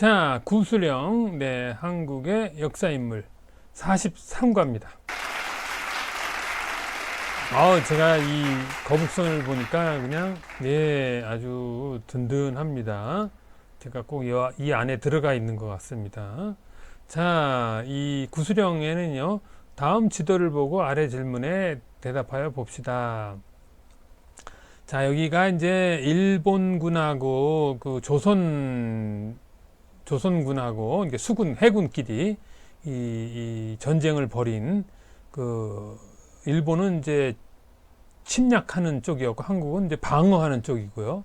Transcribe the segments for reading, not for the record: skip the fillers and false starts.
자, 구수령, 네, 한국의 역사인물 43과입니다. 제가 이 거북선을 보니까 그냥, 네, 아주 든든합니다. 제가 꼭 이 안에 들어가 있는 것 같습니다. 자, 이 구수령에는요, 다음 지도를 보고 아래 질문에 대답하여 봅시다. 자, 여기가 이제 일본군하고 그 조선군하고 이게 수군, 해군끼리 이 전쟁을 벌인 그 일본은 이제 침략하는 쪽이었고 한국은 이제 방어하는 쪽이고요.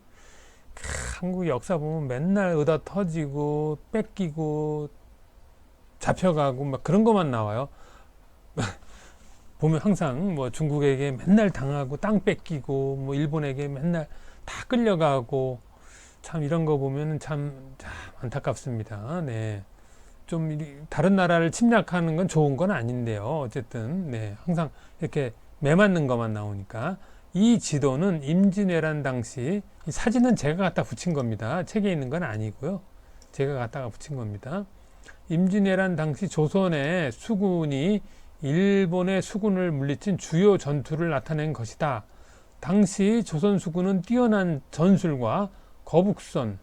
한국 역사 보면 맨날 의다 터지고 뺏기고 잡혀가고 막 그런 것만 나와요. 보면 항상 뭐 중국에게 맨날 당하고 땅 뺏기고 뭐 일본에게 맨날 다 끌려가고 참 이런 거 보면 참 안타깝습니다. 네. 좀 다른 나라를 침략하는 건 좋은 건 아닌데요. 어쨌든 네. 항상 이렇게 매맞는 것만 나오니까 이 지도는 임진왜란 당시 이 사진은 제가 갖다 붙인 겁니다. 책에 있는 건 아니고요. 제가 갖다가 붙인 겁니다. 임진왜란 당시 조선의 수군이 일본의 수군을 물리친 주요 전투를 나타낸 것이다. 당시 조선 수군은 뛰어난 전술과 거북선,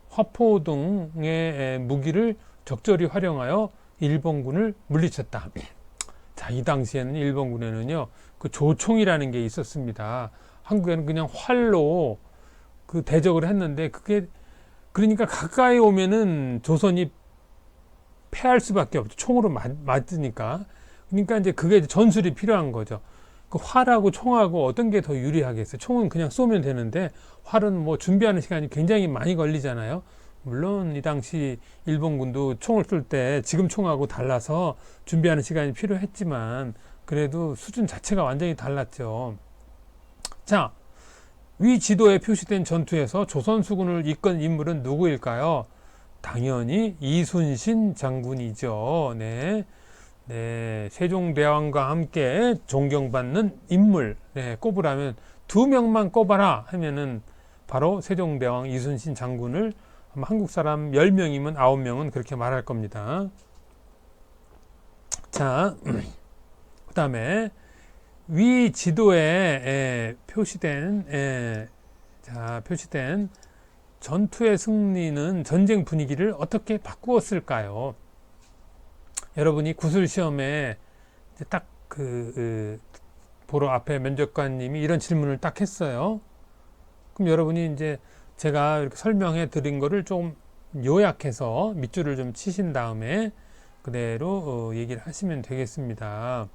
화포 등의 무기를 적절히 활용하여 일본군을 물리쳤다. 자, 이 당시에는 일본군에는요, 그 조총이라는 게 있었습니다. 한국에는 그냥 활로 그 대적을 했는데 그게 그러니까 가까이 오면은 조선이 패할 수밖에 없죠. 총으로 맞으니까. 그러니까 이제 그게 전술이 필요한 거죠. 그 활하고 총하고 어떤 게 더 유리하겠어요? 총은 그냥 쏘면 되는데 활은 뭐 준비하는 시간이 굉장히 많이 걸리잖아요. 물론 이 당시 일본군도 총을 쏠 때 지금 총하고 달라서 준비하는 시간이 필요했지만 그래도 수준 자체가 완전히 달랐죠. 자, 위 지도에 표시된 전투에서 조선 수군을 이끈 인물은 누구일까요? 당연히 이순신 장군이죠. 네. 네, 세종대왕과 함께 존경받는 인물, 네, 꼽으라면 2명만 꼽아라 하면은 바로 세종대왕 이순신 장군을 아마 한국 사람 10명이면 9명은 그렇게 말할 겁니다. 자, 그 다음에 위 지도에 표시된 전투의 승리는 전쟁 분위기를 어떻게 바꾸었을까요? 여러분이 구술 시험에 딱 보러 앞에 면접관님이 이런 질문을 딱 했어요. 그럼 여러분이 이제 제가 이렇게 설명해 드린 거를 좀 요약해서 밑줄을 좀 치신 다음에 그대로 얘기를 하시면 되겠습니다.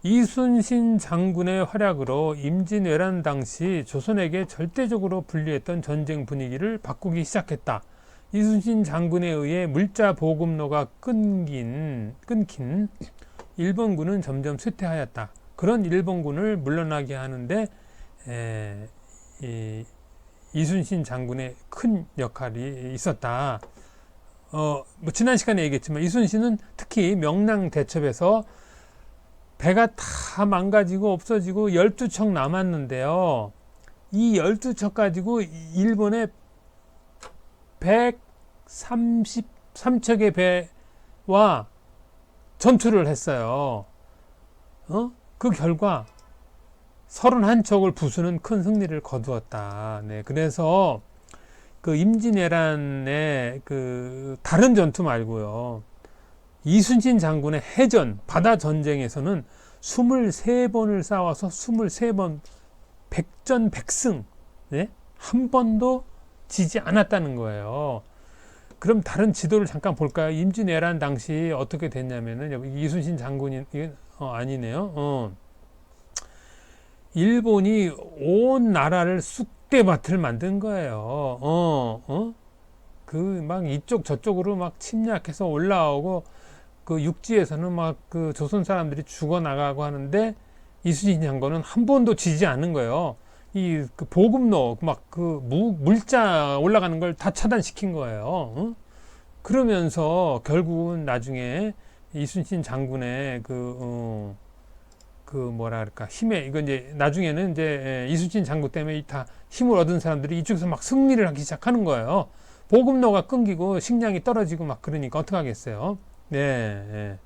이순신 장군의 활약으로 임진왜란 당시 조선에게 절대적으로 불리했던 전쟁 분위기를 바꾸기 시작했다. 이순신 장군에 의해 물자 보급로가 끊긴 일본군은 점점 쇠퇴하였다. 그런 일본군을 물러나게 하는데 이순신 장군의 큰 역할이 있었다. 뭐 지난 시간에 얘기했지만 이순신은 특히 명랑 대첩에서 배가 다 망가지고 없어지고 12척 남았는데요. 이 12척 가지고 일본의 133척의 배와 전투를 했어요. 그 결과 31척을 부수는 큰 승리를 거두었다. 네, 그래서 그 임진왜란의 그 다른 전투 말고요. 이순신 장군의 해전, 바다 전쟁에서는 23번을 싸워서 23번 백전백승, 네? 한 번도 지지 않았다는 거예요. 그럼 다른 지도를 잠깐 볼까요? 임진왜란 당시 어떻게 됐냐면은 여기 이순신 장군이 아니네요. 일본이 온 나라를 쑥대밭을 만든 거예요. 그 막 이쪽 저쪽으로 막 침략해서 올라오고 그 육지에서는 막 그 조선 사람들이 죽어 나가고 하는데 이순신 장군은 한 번도 지지 않은 거예요. 이 그 보급로 막 그 물자 올라가는 걸 다 차단시킨 거예요. 그러면서 결국은 나중에 이순신 장군의 그 뭐라 그럴까 힘에 이건 이제 나중에는 이제 이순신 장군 때문에 다 힘을 얻은 사람들이 이쪽에서 막 승리를 하기 시작하는 거예요. 보급로가 끊기고 식량이 떨어지고 막 그러니까 어떡하겠어요. 네, 네.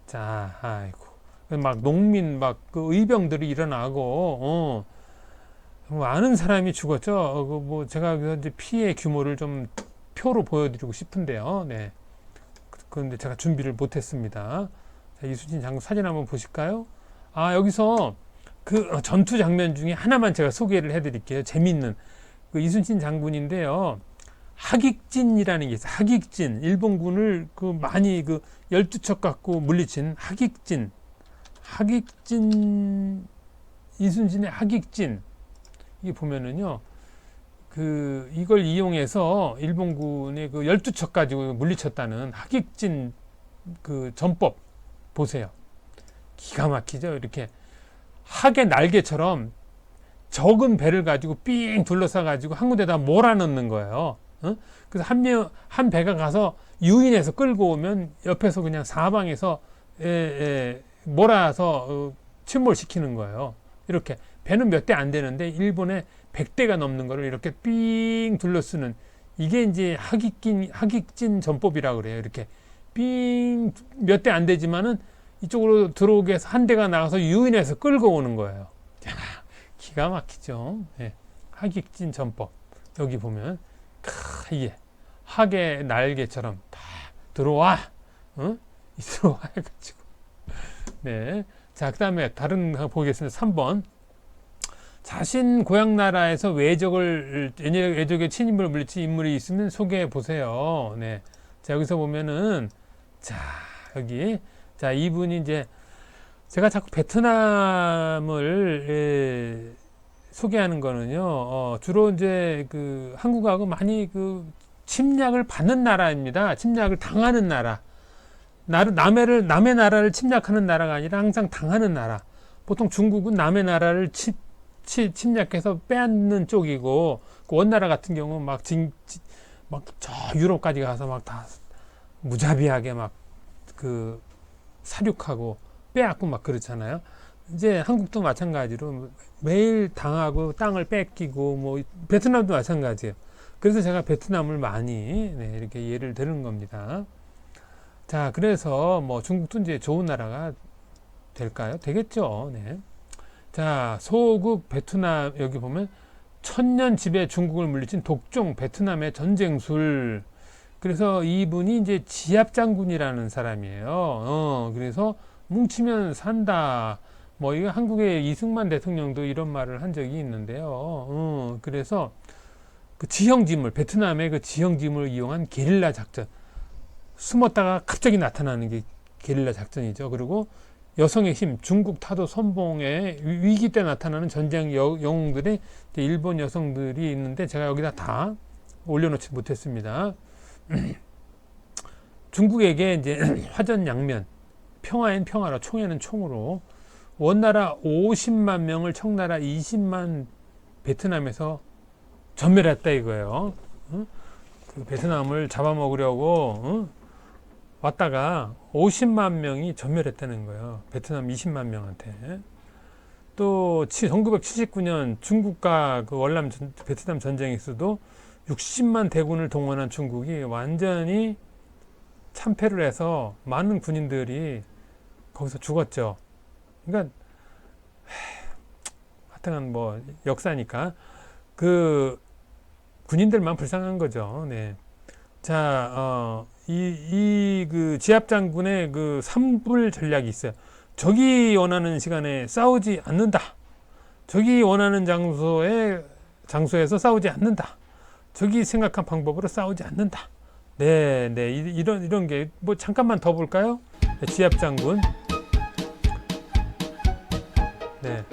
자, 아이고. 막 농민 막 그 의병들이 일어나고, 뭐 아는 사람이 죽었죠. 뭐 제가 이제 피해 규모를 좀 표로 보여드리고 싶은데요. 네. 그런데 제가 준비를 못했습니다. 자, 이순신 장군 사진 한번 보실까요? 아, 여기서 그 전투 장면 중에 하나만 제가 소개를 해드릴게요. 재밌는 그 이순신 장군인데요. 하익진이라는 게 있어요. 하익진, 일본군을 그 많이 그 12척 갖고 물리친 하익진, 이순신의 하익진. 이게 보면은요, 그 이걸 이용해서 일본군의 그 12척 가지고 물리쳤다는 하익진 그 전법 보세요. 기가 막히죠. 이렇게 학의 날개처럼 적은 배를 가지고 삥 둘러싸 가지고 한 군데다 몰아넣는 거예요. 그래서 한 배가 가서 유인해서 끌고 오면 옆에서 그냥 사방에서 몰아서 침몰시키는 거예요. 이렇게 배는 몇 대 안 되는데 일본에 100대가 넘는 거를 이렇게 삥 둘러쓰는, 이게 이제 하익진 전법이라고 그래요. 이렇게 삥 몇 대 안 되지만은 이쪽으로 들어오게 해서 한 대가 나가서 유인해서 끌고 오는 거예요. 야, 기가 막히죠. 네. 하익진 전법. 여기 보면 이게 학의 날개처럼 다 들어와, 들어와 해가지고. 네. 자, 그 다음에 다른 거 보겠습니다. 3번. 자신 고향 나라에서 외적의 침입을 물리친 인물이 있으면 소개해 보세요. 네. 자, 여기서 보면은, 자, 여기. 자, 이분이 이제, 제가 자꾸 베트남을 소개하는 거는요, 주로 이제 그 한국하고 많이 그 침략을 받는 나라입니다. 침략을 당하는 나라. 남의 나라를 침략하는 나라가 아니라 항상 당하는 나라. 보통 중국은 남의 나라를 침략해서 빼앗는 쪽이고, 그 원나라 같은 경우는 막 저 유럽까지 가서 막 다 무자비하게 막 그 사륙하고 빼앗고 막 그렇잖아요. 이제 한국도 마찬가지로 매일 당하고 땅을 뺏기고, 뭐 베트남도 마찬가지예요. 그래서 제가 베트남을 많이 이렇게 예를 드는 겁니다. 자, 그래서 뭐 중국도 이제 좋은 나라가 될까요? 되겠죠. 네. 자, 소국 베트남, 여기 보면 천년 지배 중국을 물리친 독종 베트남의 전쟁술. 그래서 이분이 이제 지압 장군이라는 사람이에요. 그래서 뭉치면 산다. 뭐 이거 한국의 이승만 대통령도 이런 말을 한 적이 있는데요. 그래서 그 지형지물, 베트남의 그 지형지물을 이용한 게릴라 작전. 숨었다가 갑자기 나타나는 게 게릴라 작전이죠. 그리고 여성의 힘, 중국 타도 선봉의 위기 때 나타나는 전쟁 영웅들이 일본 여성들이 있는데 제가 여기다 다 올려놓지 못했습니다. 중국에게 이제 화전양면, 평화엔 평화로, 총에는 총으로 원나라 50만 명을 청나라 20만 베트남에서 전멸했다 이거예요. 그 베트남을 잡아먹으려고 왔다가 50만 명이 전멸했다는 거예요. 베트남 20만 명한테. 또 1979년 중국과 그 베트남 전쟁에서도 60만 대군을 동원한 중국이 완전히 참패를 해서 많은 군인들이 거기서 죽었죠. 그러니까 하여튼 뭐 역사니까 그 군인들만 불쌍한 거죠. 네. 자, 그 지압 장군의 그 삼불 전략이 있어요. 적이 원하는 시간에 싸우지 않는다. 적이 원하는 장소에서 싸우지 않는다. 적이 생각한 방법으로 싸우지 않는다. 네, 이런 게 뭐 잠깐만 더 볼까요? 네, 지압 장군. 네.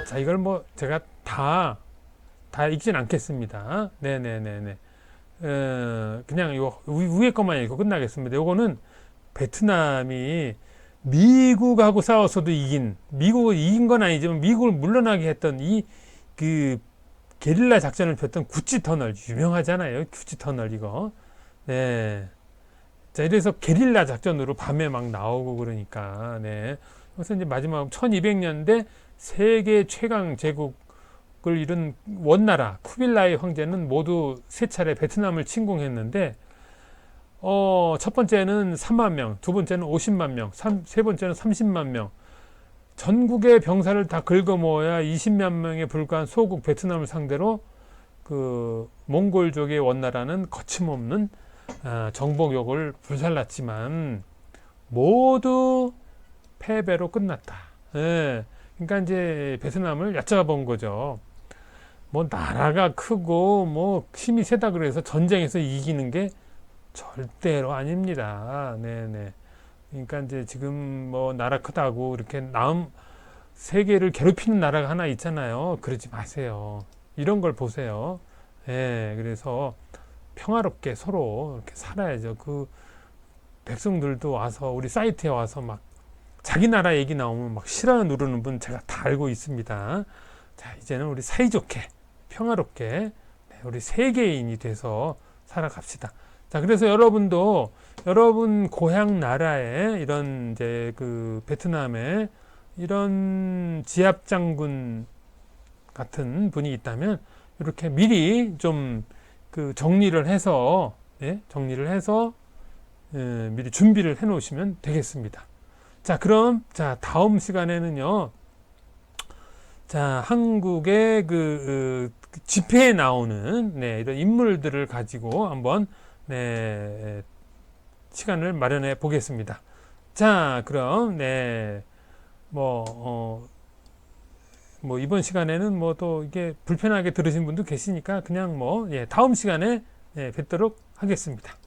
자, 이걸 뭐 제가 다 읽진 않겠습니다. 네네네네. 그냥 요 위에 것만 읽고 끝나겠습니다. 요거는 베트남이 미국하고 싸워서도 미국을 이긴 건 아니지만 미국을 물러나게 했던 그 게릴라 작전을 폈던 구찌 터널 유명하잖아요. 구찌 터널 이거. 네. 자, 이래서 게릴라 작전으로 밤에 막 나오고 그러니까, 네. 그래서 이제 마지막 1200년대 세계 최강 제국 이룬 원나라 쿠빌라이 황제는 모두 세 차례 베트남을 침공했는데 첫 번째는 3만 명, 두 번째는 50만 명, 세 번째는 30만 명. 전국의 병사를 다 긁어모아야 20만 명에 불과한 소국 베트남을 상대로 그 몽골족의 원나라는 거침없는 정복욕을 불살랐지만 모두 패배로 끝났다. 예. 그러니까 이제 베트남을 얕잡아본 거죠. 뭐 나라가 크고 뭐 힘이 세다 그래서 전쟁에서 이기는 게 절대로 아닙니다. 네네. 그러니까 이제 지금 뭐 나라 크다고 이렇게 세계를 괴롭히는 나라가 하나 있잖아요. 그러지 마세요. 이런 걸 보세요. 예, 그래서 평화롭게 서로 이렇게 살아야죠. 그 백성들도 와서 우리 사이트에 와서 막 자기 나라 얘기 나오면 막 싫어 누르는 분 제가 다 알고 있습니다. 자, 이제는 우리 사이좋게 평화롭게 우리 세계인이 돼서 살아갑시다. 자, 그래서 여러분도 여러분 고향 나라에 이런 이제 그 베트남에 이런 지압 장군 같은 분이 있다면 이렇게 미리 좀 그 정리를 해서 미리 준비를 해 놓으시면 되겠습니다. 자, 그럼 다음 시간에는요. 자, 한국의 그 집회에 나오는 이런 인물들을 가지고 한번 시간을 마련해 보겠습니다. 자, 그럼 뭐 이번 시간에는 뭐 또 이게 불편하게 들으신 분도 계시니까 그냥 다음 시간에 뵙도록 하겠습니다.